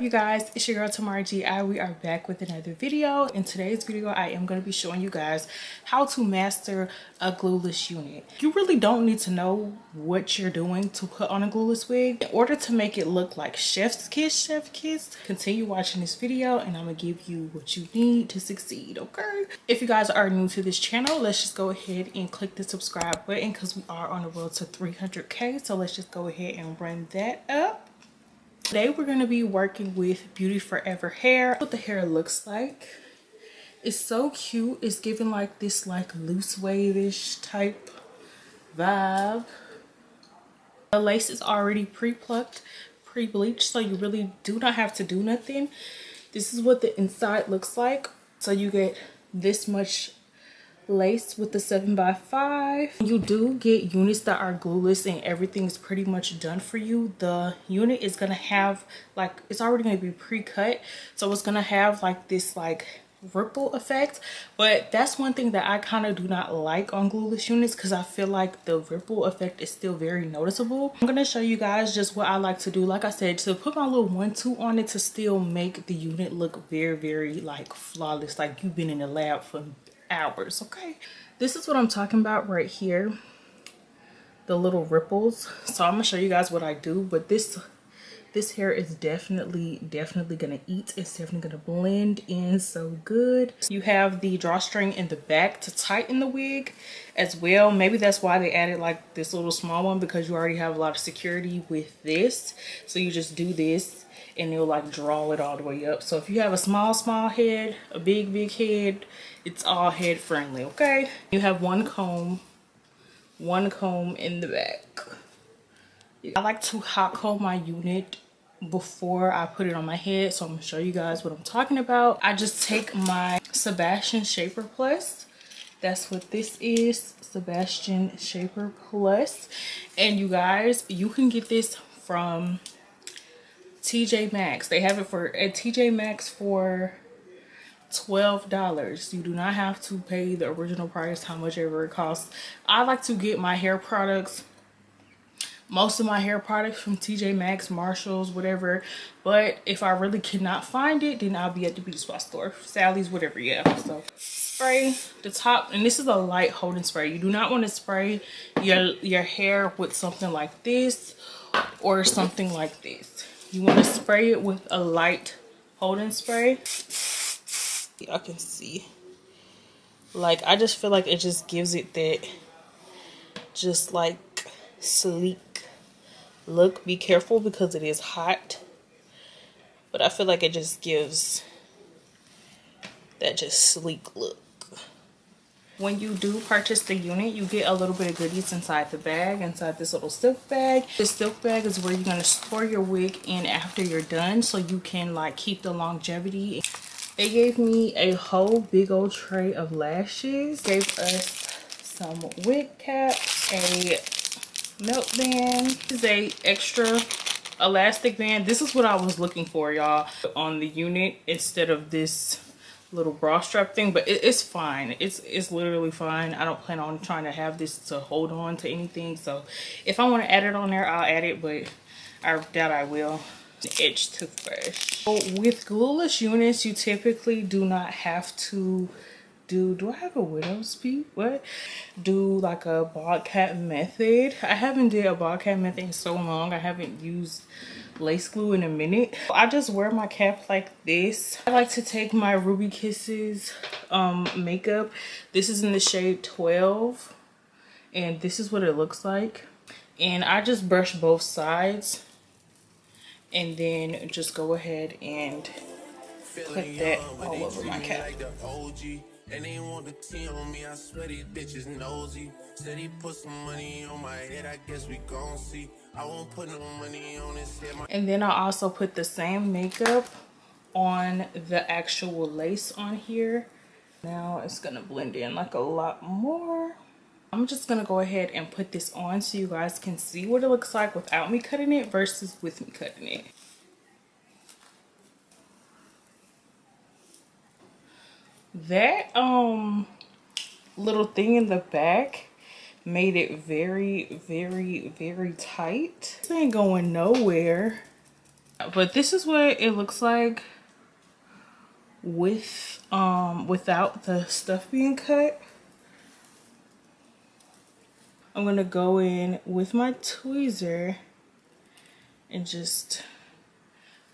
up, you guys? It's your girl Tamara Gi. We are back with another video. In today's video, I am going to be showing you guys how to master a glueless unit. You really don't need to know what you're doing to put on a glueless wig in order to make it look like chef's kiss. Continue watching this video and I'm gonna give you what you need to succeed, okay? If you guys are new to this channel, let's just go ahead and click the subscribe button because we are on the road to 300K. So let's just go ahead and run that up. Today we're going to be working with Beauty Forever hair. What the hair looks like. It's so cute. It's giving like this like loose wave-ish type vibe. The lace is already pre-plucked, pre-bleached, so you really do not have to do nothing. This is what the inside looks like. So you get this much lace with the 7x5. You do get units that are glueless and everything is pretty much done for you. The unit is gonna have like, it's already gonna be pre-cut, so it's gonna have like this like ripple effect. But that's one thing that I kind of do not like on glueless units, because I feel like the ripple effect is still very noticeable. I'm gonna show you guys just what I like to do, like I said, to put my little 1-2 on it to still make the unit look very like flawless, like you've been in the lab for hours. Okay, this is what I'm talking about right here, the little ripples. So I'm gonna show you guys what I do, but this hair is definitely gonna eat. It's definitely gonna blend in so good. You have the drawstring in the back to tighten the wig as well. Maybe that's why they added like this little small one, because you already have a lot of security with this. So you just do this and it'll like draw it all the way up. So if you have a small head, a big head, it's all head friendly. Okay, you have one comb in the back. I like to hot comb my unit before I put it on my head, so I'm gonna show you guys what I'm talking about. I just take my Sebastian Shaper Plus. That's what this is, Sebastian Shaper Plus. And you guys, you can get this from TJ Maxx. They have it at TJ Maxx for $12. You do not have to pay the original price, how much ever it costs. I like to get my hair products, most of my hair products, from TJ Maxx, Marshalls, whatever. But if I really cannot find it, then I'll be at the beauty spot store, Sally's, whatever. Yeah, so spray the top, and this is a light holding spray. You do not want to spray your hair with something like this or something like this. You want to spray it with a light holding spray. Y'all can see, like, I just feel like it just gives it that just like sleek look. Be careful because it is hot, but I feel like it just gives that just sleek look. When you do purchase the unit, you get a little bit of goodies inside the bag, inside this little silk bag. This silk bag is where you're going to store your wig in after you're done, so you can like keep the longevity. They gave me a whole big old tray of lashes, gave us some wig caps, a melt band. This is a extra elastic band. This is what I was looking for, y'all, on the unit instead of this little bra strap thing. But it's fine. It's literally fine. I don't plan on trying to have this to hold on to anything. So if I want to add it on there, I'll add it, but I doubt I will. Edge toothbrush. So with glueless units, you typically do not have to do I have a widow's peak? What? Do like a bald cap method. I haven't did a bald cap method in so long. I haven't used lace glue in a minute. I just wear my cap like this. I like to take my Ruby Kisses makeup. This is in the shade 12 and this is what it looks like. And I just brush both sides and then just go ahead and put that all over my cap. And they want the tea on me, I swear these bitches nosy. Said he put some money on my head, I guess we gon' see. I won't put no money on his head. And then I also put the same makeup on the actual lace on here. Now it's gonna blend in like a lot more. I'm just gonna go ahead and put this on so you guys can see what it looks like without me cutting it versus with me cutting it. That little thing in the back made it very tight. This ain't going nowhere. But this is what it looks like with without the stuff being cut. I'm gonna go in with my tweezer and just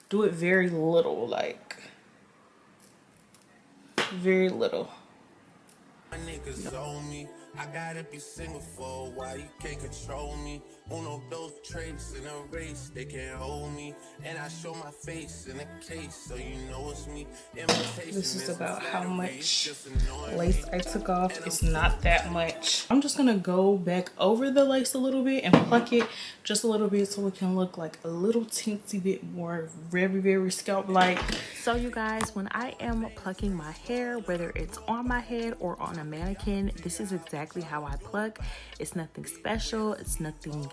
do it very little, like very little. My niggas owe me. I gotta be single for a while, you can't control me. Uno, those traits in a race, they can't hold me. And I show my face in a case, so you know it's me. This is about how much lace I took off. It's not that much. I'm just gonna go back over the lace a little bit and pluck it just a little bit so it can look like a little teensy bit more very scalp-like. So you guys, when I am plucking my hair, whether it's on my head or on a mannequin, this is exactly how I pluck. It's nothing special. It's nothing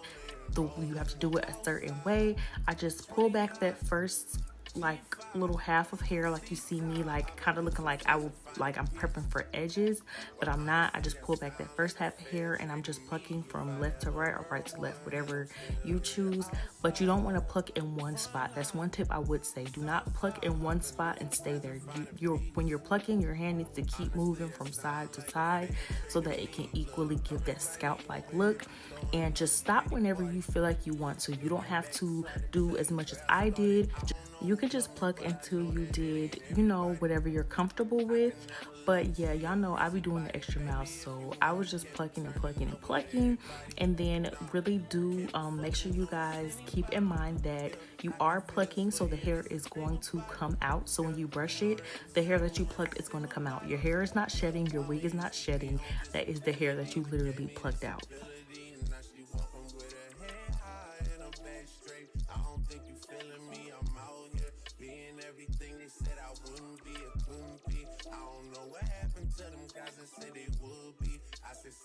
you have to do it a certain way. I just pull back that first like little half of hair, like you see me like kind of looking like I'm prepping for edges, but I'm not. I just pull back that first half of hair and I'm just plucking from left to right or right to left, whatever you choose. But you don't want to pluck in one spot. That's one tip I would say. Do not pluck in one spot and stay there. When you're plucking, your hand needs to keep moving from side to side so that it can equally give that scalp-like look. And just stop whenever you feel like you want to. You don't have to do as much as I did. You can just pluck until you did, you know, whatever you're comfortable with. But yeah, y'all know I be doing the extra mile, so I was just plucking and plucking and plucking. And then really do make sure you guys keep in mind that you are plucking, so the hair is going to come out. So when you brush it, the hair that you plucked is going to come out. Your hair is not shedding, your wig is not shedding. That is the hair that you literally plucked out.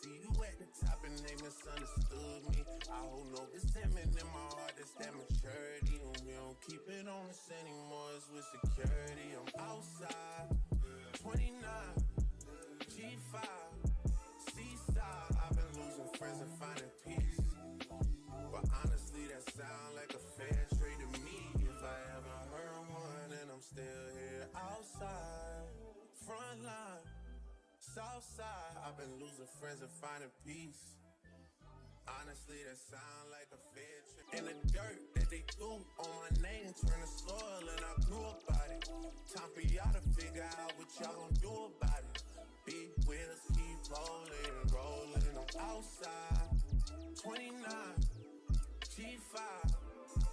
See you at the top and they misunderstood me. I hold no resentment in my heart, that's that maturity. And we don't keep it on us anymore, it's with security. I'm outside, 29, G5, seaside. I've been losing friends and finding peace. But honestly, that sound like a fair trade to me. If I ever heard one, and I'm still here outside, front line. Southside, I've been losing friends and finding peace. Honestly, that sound like a fair trade. And the dirt that they threw on my name turned to soil, and I grew about it. Time for y'all to figure out what y'all gonna do about it. Big wheels keep rolling, rolling. I'm outside, 29, G5,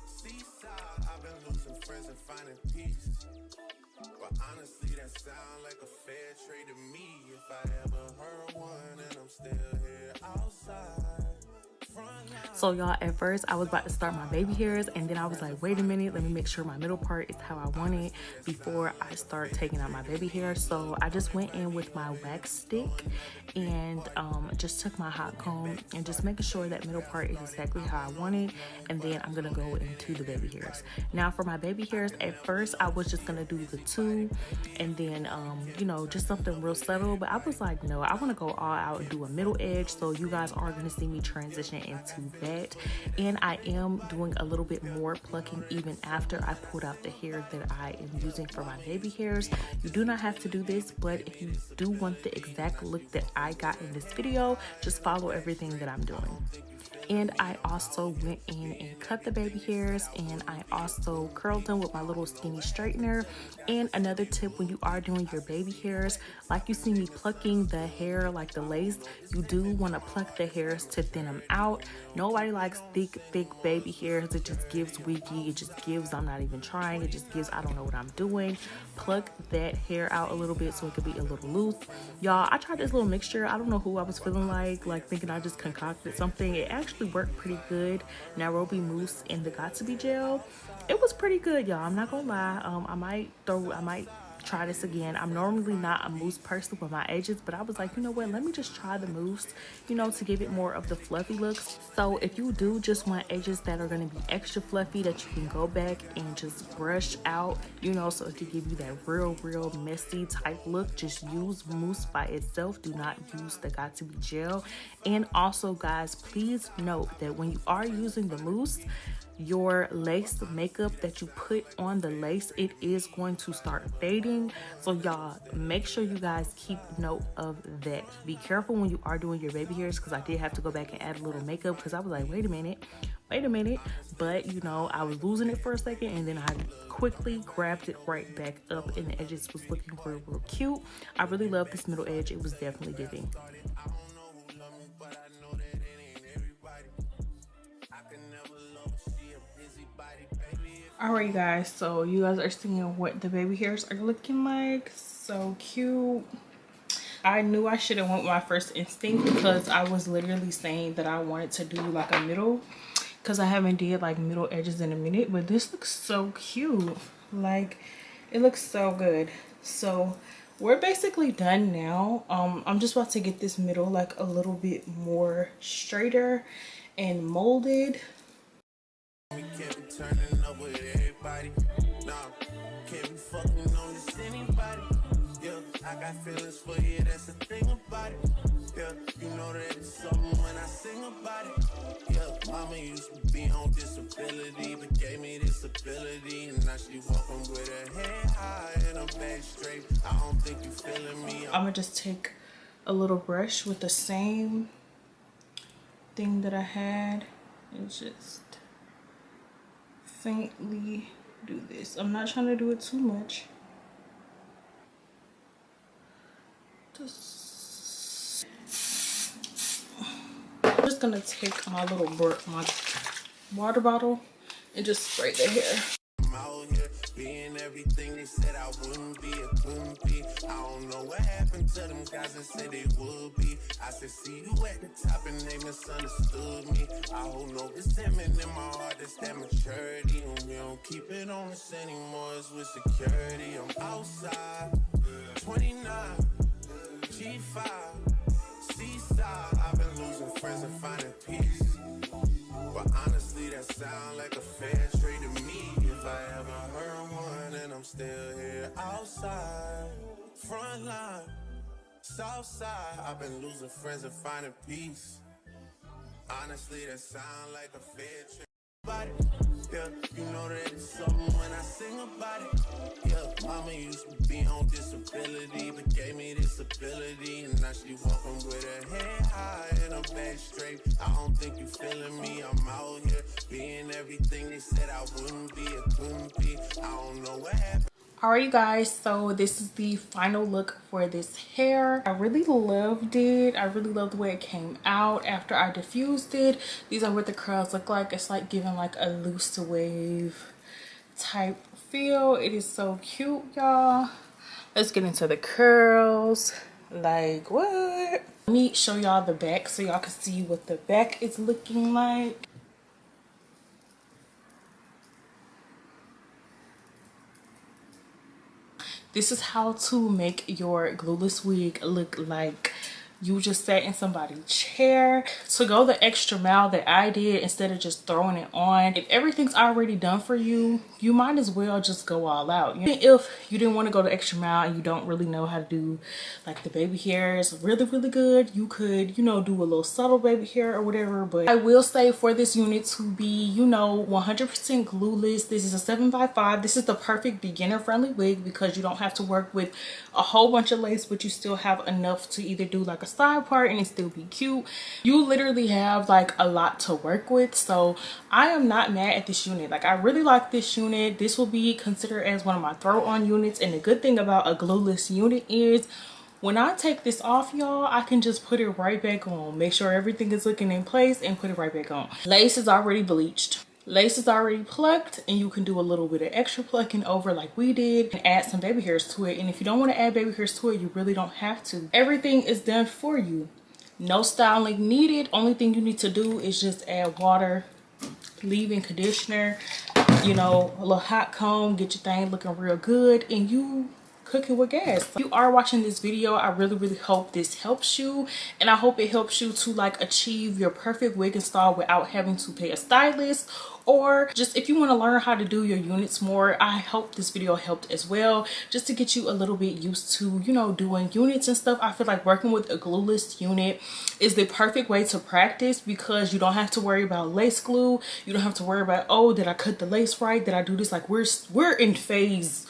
seaside. I've been losing friends and finding peace. But honestly, that sound like a fair trade to me. If I ever heard one, and I'm still here outside. So y'all, at first I was about to start my baby hairs, and then I was like, wait a minute, let me make sure my middle part is how I want it before I start taking out my baby hair. So I just went in with my wax stick and just took my hot comb and just making sure that middle part is exactly how I want it. And then I'm gonna go into the baby hairs. Now for my baby hairs, at first I was just gonna do the two and then you know, just something real subtle, but I was like, no, I want to go all out and do a middle edge. So you guys are gonna see me transition into that. And I am doing a little bit more plucking even after I pulled out the hair that I am using for my baby hairs. You do not have to do this, but if you do want the exact look that I got in this video, just follow everything that I'm doing. And I also went in and cut the baby hairs, and I also curled them with my little skinny straightener. And another tip, when you are doing your baby hairs, like you see me plucking the hair like the lace, you do want to pluck the hairs to thin them out. Nobody likes thick baby hairs. It just gives wiggy. It just gives I'm not even trying. It just gives I don't know what I'm doing. Pluck that hair out a little bit so it could be a little loose. Y'all, I tried this little mixture. I don't know who I was feeling like thinking I just concocted something. It actually worked pretty good. Nairobi mousse and the Got2b gel. It was pretty good, y'all. I'm not gonna lie. I might try this again. I'm normally not a mousse person with my edges, but I was like, you know what, let me just try the mousse, you know, to give it more of the fluffy looks. So if you do just want edges that are going to be extra fluffy that you can go back and just brush out, you know, so it can give you that real messy type look, just use mousse by itself. Do not use the got to be gel. And also guys, please note that when you are using the mousse, your lace makeup that you put on the lace, it is going to start fading. So y'all, make sure you guys keep note of that. Be careful when you are doing your baby hairs, because I did have to go back and add a little makeup because I was like, wait a minute, but you know, I was losing it for a second, and then I quickly grabbed it right back up, and the edges was looking real cute. I really love this middle edge. It was definitely giving. Alright guys, so you guys are seeing what the baby hairs are looking like. So cute. I knew I should have went with my first instinct, because I was literally saying that I wanted to do like a middle, because I haven't did like middle edges in a minute, but this looks so cute. Like, it looks so good. So we're basically done now. I'm just about to get this middle like a little bit more straighter and molded. We can't be turning up with everybody. Nah, can't be fucking on this anybody. Yeah, I got feelings for you, that's the thing about it. Yeah, you know that it's something when I sing about it. Yeah, mama used to be on disability, but gave me this ability. And now she walking with her head high and her back straight. I don't think you feeling me. I'm gonna just take a little brush with the same thing that I had and just faintly do this. I'm not trying to do it too much. I'm just gonna take my little my water bottle and just spray the hair. I'm out here being everything they said I wouldn't be, it couldn't be. I don't know what happened to them guys that said they would be. I said, see you at the top and they misunderstood me. I hold no resentment in my heart, that's that maturity. And we don't keep it on us anymore, it's with security. I'm outside, 29, G5, seaside. I've been losing friends and finding peace. But honestly, that sound like a fair trade to me. If I ever heard one, and I'm still here outside, front line, south side. I've been losing friends and finding peace. Honestly, that sound like a fair trade. Yeah, you know that it's something when I sing about it. Yeah, mama used to be on disability, but gave me this ability. And now she walking with her head high and her back straight. I don't think you feeling me. I'm out here being everything they said I wouldn't be, it couldn't be. I don't know what happened. Alright you guys, so this is the final look for this hair. I really loved it. I really love the way it came out after I diffused it. These are what the curls look like. It's like giving like a loose wave type feel. It is so cute, y'all. Let's get into the curls. Like, what? Let me show y'all the back so y'all can see what the back is looking like. This is how to make your glueless wig look like you just sat in somebody's chair. To go the extra mile that I did, instead of just throwing it on, if everything's already done for you, you might as well just go all out. If you didn't want to go the extra mile and you don't really know how to do like the baby hairs really good, you could, you know, do a little subtle baby hair or whatever. But I will say, for this unit to be, you know, 100% glueless, this is a 7x5. This is the perfect beginner friendly wig, because you don't have to work with a whole bunch of lace, but you still have enough to either do like a side part and it still be cute. You literally have like a lot to work with. So I am not mad at this unit. Like, I really like this unit. This will be considered as one of my throw on units. And the good thing about a glueless unit is when I take this off, y'all, I can just put it right back on, make sure everything is looking in place, and put it right back on. Lace is already bleached. Lace is already plucked, and you can do a little bit of extra plucking over like we did and add some baby hairs to it. And if you don't want to add baby hairs to it, you really don't have to. Everything is done for you. No styling needed. Only thing you need to do is just add water, leave-in conditioner, you know, a little hot comb, get your thing looking real good, and you cooking with gas. If you are watching this video, I really hope this helps you, and I hope it helps you to like achieve your perfect wig install without having to pay a stylist, or just if you want to learn how to do your units more. I hope this video helped as well, just to get you a little bit used to, you know, doing units and stuff. I feel like working with a glueless unit is the perfect way to practice, because you don't have to worry about lace glue. You don't have to worry about, oh, did I cut the lace right? Did I do this? Like we're in phase,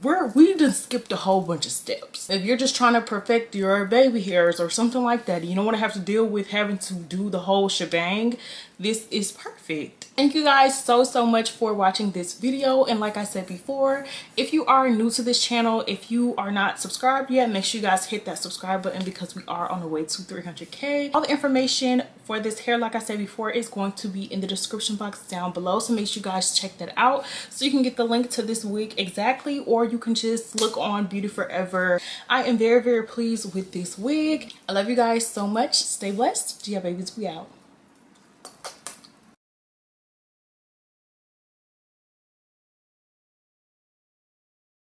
we just skipped a whole bunch of steps. If you're just trying to perfect your baby hairs or something like that, you don't want to have to deal with having to do the whole shebang, this is perfect. Thank you guys so much for watching this video. And like I said before, if you are new to this channel, if you are not subscribed yet, make sure you guys hit that subscribe button, because we are on the way to 300K. All the information for this hair, like I said before, is going to be in the description box down below, so make sure you guys check that out so you can get the link to this wig exactly, or you can just look on Beauty Forever. I am very pleased with this wig. I love you guys so much. Stay blessed. Gia babies, we out.